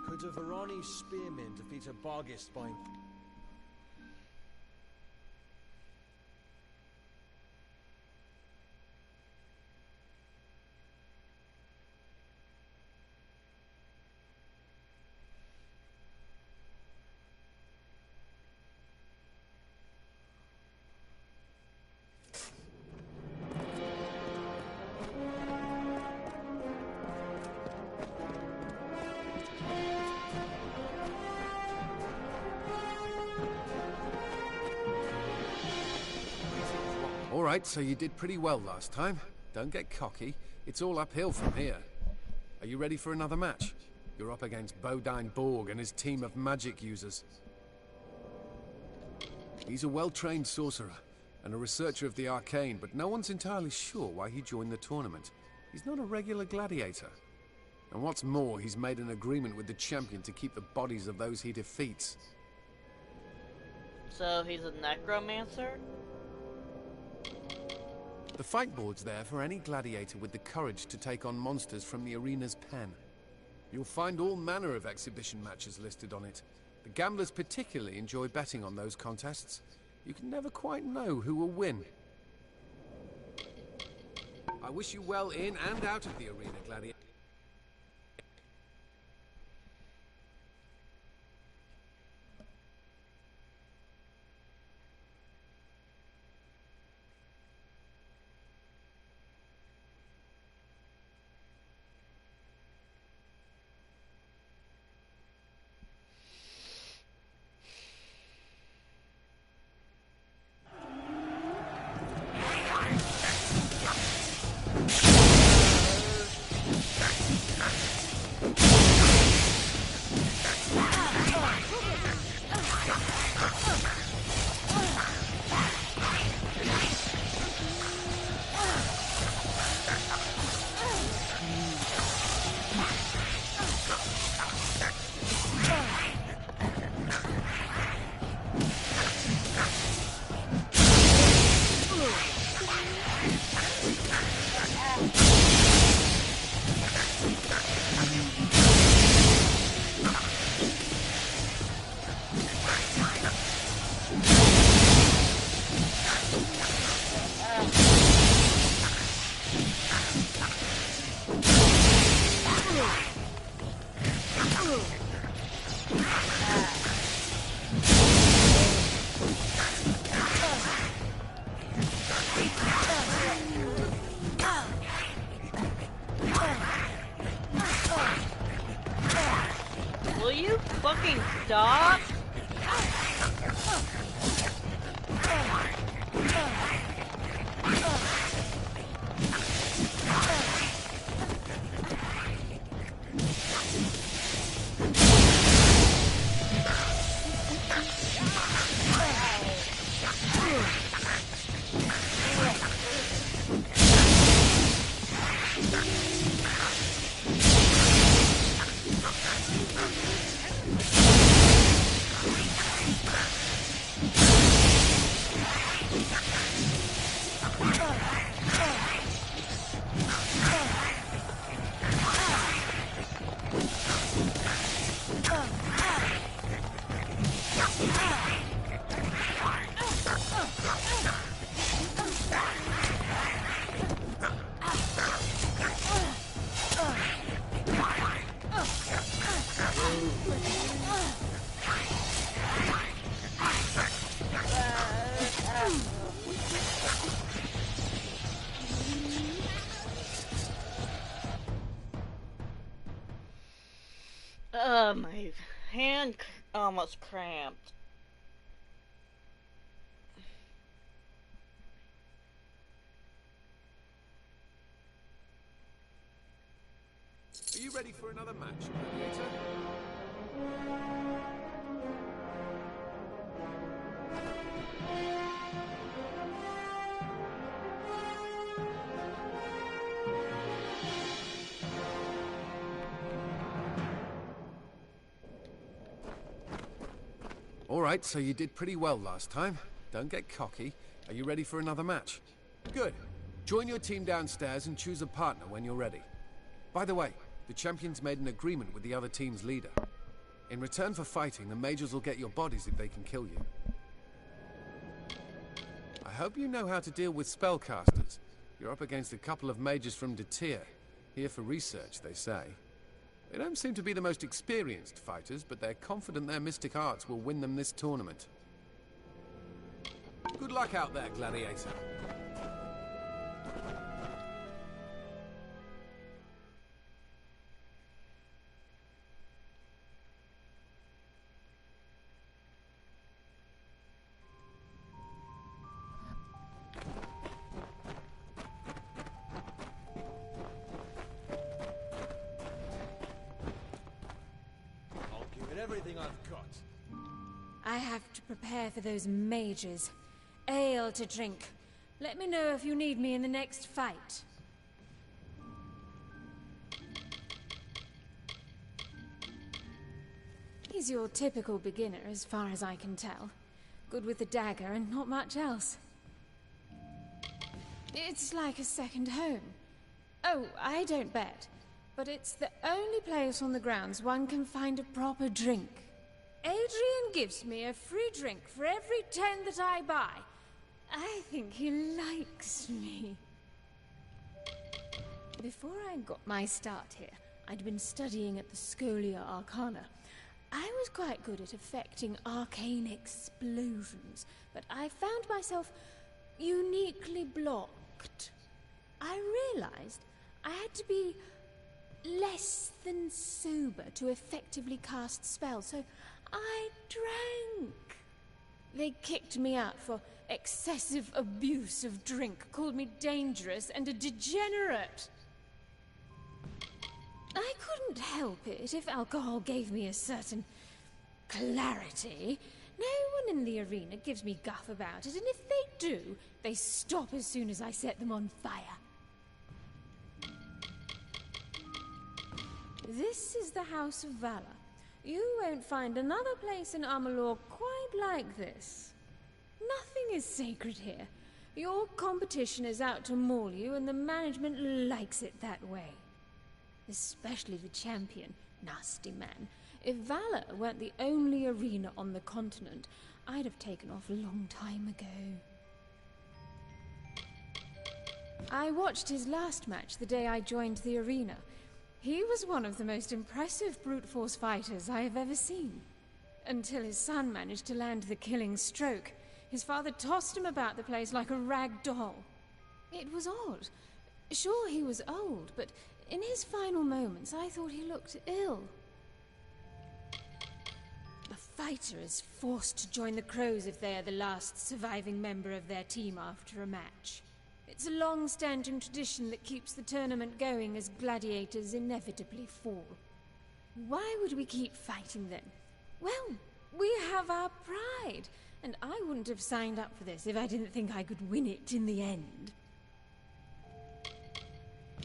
Could a Varani spearman defeat a Barghest by... Alright, so you did pretty well last time. Don't get cocky. It's all uphill from here. Are you ready for another match? You're up against Bodine Borg and his team of magic users. He's a well-trained sorcerer and a researcher of the arcane, but no one's entirely sure why he joined the tournament. He's not a regular gladiator. And what's more, he's made an agreement with the champion to keep the bodies of those he defeats. So he's a necromancer? The fight board's there for any gladiator with the courage to take on monsters from the arena's pen. You'll find all manner of exhibition matches listed on it. The gamblers particularly enjoy betting on those contests. You can never quite know who will win. I wish you well in and out of the arena, gladiator. My hand almost cramped. Are you ready for another match, Gladiator? Alright, so you did pretty well last time. Don't get cocky. Are you ready for another match? Good. Join your team downstairs and choose a partner when you're ready. By the way, the champions made an agreement with the other team's leader. In return for fighting, the mages will get your bodies if they can kill you. I hope you know how to deal with spellcasters. You're up against a couple of mages from Detir. Here for research, they say. They don't seem to be the most experienced fighters, but they're confident their mystic arts will win them this tournament. Good luck out there, Gladiator. Everything I've got. I have to prepare for those mages. Ale to drink. Let me know if you need me in the next fight. He's your typical beginner, as far as I can tell. Good with the dagger and not much else. It's like a second home. Oh, I don't bet. But it's the only place on the grounds one can find a proper drink. Adrian gives me a free drink for every 10 that I buy. I think he likes me. Before I got my start here, I'd been studying at the Scholia Arcana. I was quite good at effecting arcane explosions, but I found myself uniquely blocked. I realized I had to be less than sober to effectively cast spells, so I drank. They kicked me out for excessive abuse of drink, called me dangerous and a degenerate. I couldn't help it if alcohol gave me a certain clarity. No one in the arena gives me guff about it, and if they do, they stop as soon as I set them on fire. This is the House of Valor. You won't find another place in Amalur quite like this. Nothing is sacred here. Your competition is out to maul you, and the management likes it that way. Especially the champion, nasty man. If Valor weren't the only arena on the continent, I'd have taken off a long time ago. I watched his last match the day I joined the arena. He was one of the most impressive brute force fighters I have ever seen. Until his son managed to land the killing stroke. His father tossed him about the place like a rag doll. It was odd. Sure, he was old, but in his final moments, I thought he looked ill. A fighter is forced to join the Crows if they are the last surviving member of their team after a match. It's a long-standing tradition that keeps the tournament going as gladiators inevitably fall. Why would we keep fighting then? Well, we have our pride, and I wouldn't have signed up for this if I didn't think I could win it in the end.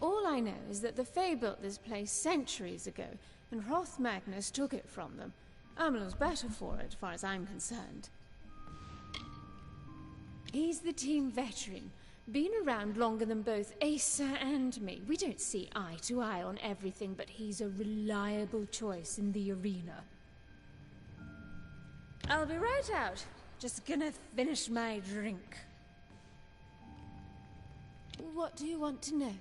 All I know is that the Fae built this place centuries ago, and Hroth Magnus took it from them. Amalur's better for it, as far as I'm concerned. He's the team veteran. Been around longer than both Asa and me. We don't see eye to eye on everything, but he's a reliable choice in the arena. I'll be right out. Just gonna finish my drink. What do you want to know?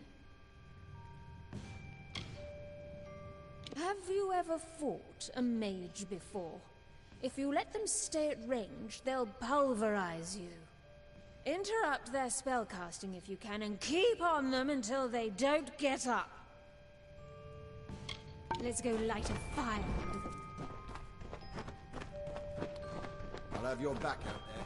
Have you ever fought a mage before? If you let them stay at range, they'll pulverize you. Interrupt their spellcasting if you can, and keep on them until they don't get up. Let's go light a fire. I'll have your back out there.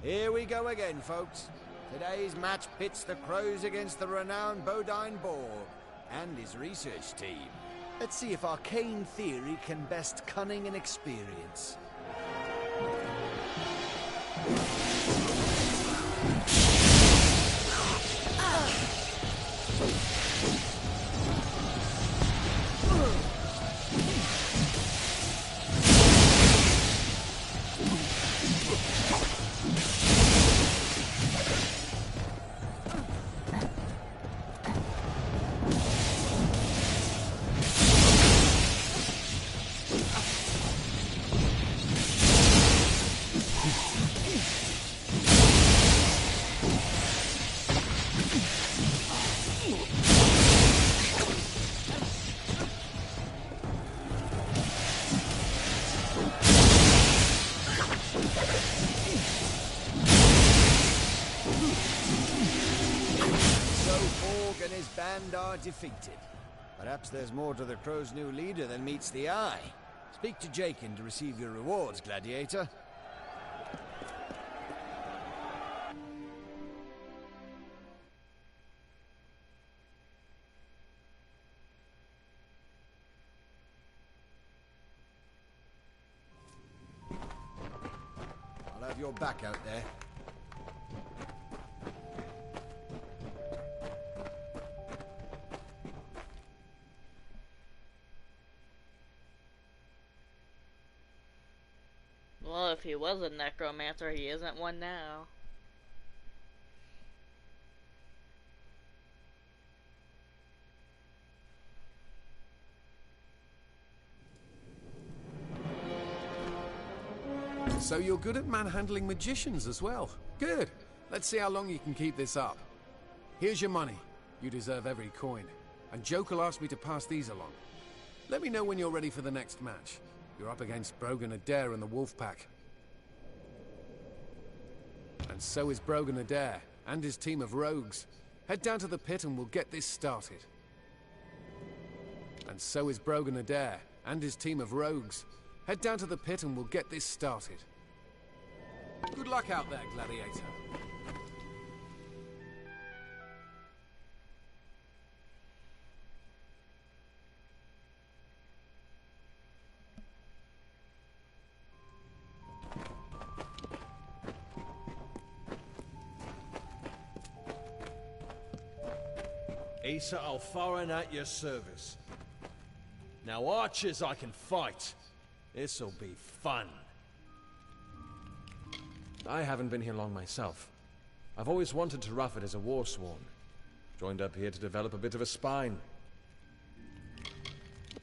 Here we go again, folks. Today's match pits the Crows against the renowned Bodine Borg and his research team. Let's see if arcane theory can best cunning and experience. And are defeated. Perhaps there's more to the Crow's new leader than meets the eye. Speak to Jakin to receive your rewards, Gladiator. I'll have your back out there. Well, if he was a necromancer, he isn't one now. So you're good at manhandling magicians as well. Good. Let's see how long you can keep this up. Here's your money. You deserve every coin. And Jokel asked me to pass these along. Let me know when you're ready for the next match. You're up against Brogan Adair and the Wolf Pack. And so is Brogan Adair and his team of rogues. Head down to the pit and we'll get this started. And so is Brogan Adair and his team of rogues. Head down to the pit and we'll get this started. Good luck out there, Gladiator. Asa Alfarin at your service. Now, archers I can fight. This'll be fun. I haven't been here long myself. I've always wanted to rough it as a warsworn. Joined up here to develop a bit of a spine.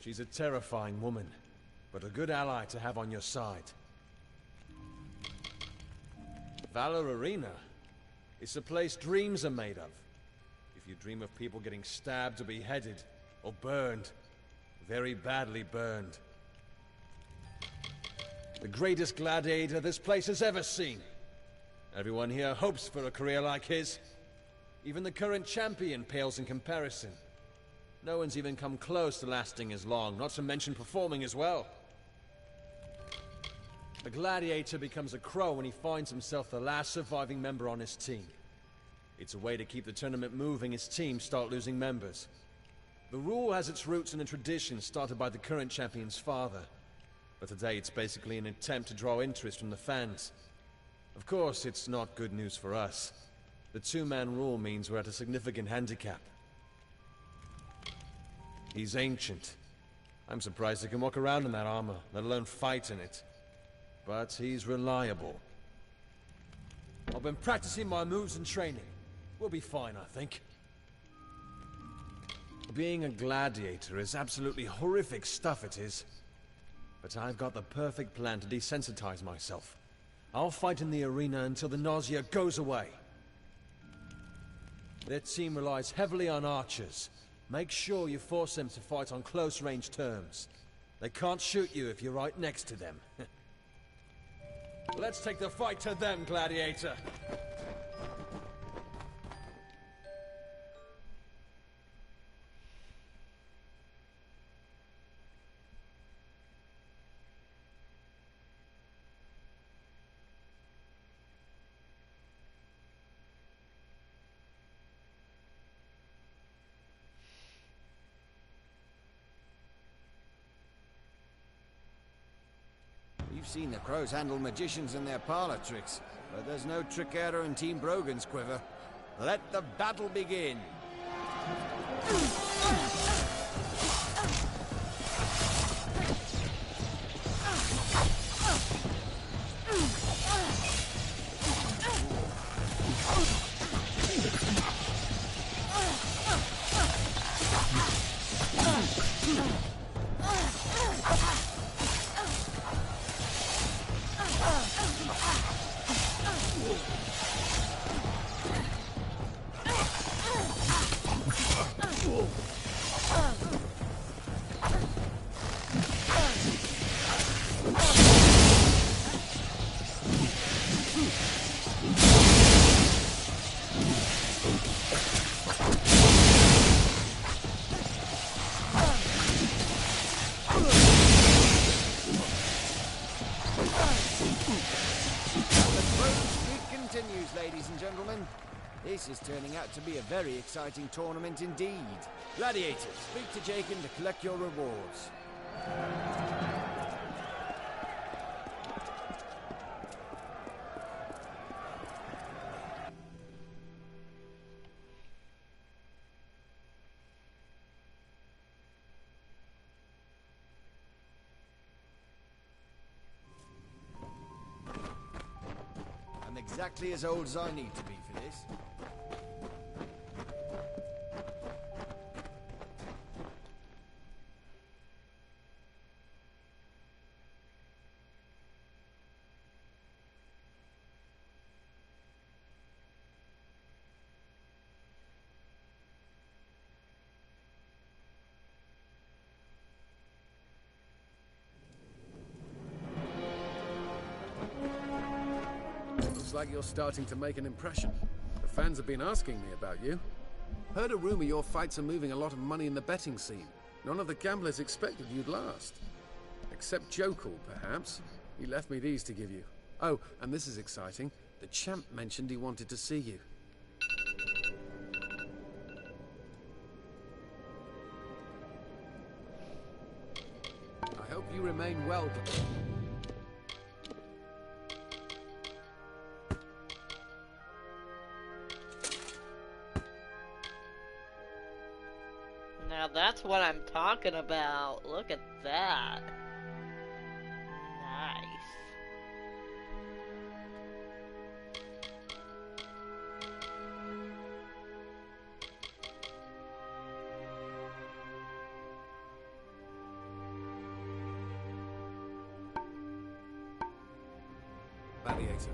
She's a terrifying woman, but a good ally to have on your side. Valor Arena. It's a place dreams are made of. If you dream of people getting stabbed or beheaded, or burned, very badly burned. The greatest gladiator this place has ever seen. Everyone here hopes for a career like his. Even the current champion pales in comparison. No one's even come close to lasting as long, not to mention performing as well. A gladiator becomes a crow when he finds himself the last surviving member on his team. It's a way to keep the tournament moving as teams start losing members. The rule has its roots in a tradition started by the current champion's father. But today it's basically an attempt to draw interest from the fans. Of course, it's not good news for us. The two-man rule means we're at a significant handicap. He's ancient. I'm surprised he can walk around in that armor, let alone fight in it. But he's reliable. I've been practicing my moves and training. We'll be fine, I think. Being a gladiator is absolutely horrific stuff, it is. But I've got the perfect plan to desensitize myself. I'll fight in the arena until the nausea goes away. Their team relies heavily on archers. Make sure you force them to fight on close-range terms. They can't shoot you if you're right next to them. Let's take the fight to them, Gladiator! You've seen the crows handle magicians and their parlor tricks, but there's no trick-error in Team Brogan's quiver. Let the battle begin! Ladies and gentlemen, this is turning out to be a very exciting tournament indeed. Gladiators, speak to Jacob to collect your rewards. Exactly as old as I need to be for this. Like you're starting to make an impression. The fans have been asking me about you. Heard a rumor your fights are moving a lot of money in the betting scene. None of the gamblers expected you'd last. Except Jokul, perhaps. He left me these to give you. Oh, and this is exciting. The champ mentioned he wanted to see you. I hope you remain well. Now that's what I'm talking about. Look at that. Nice. Gladiator.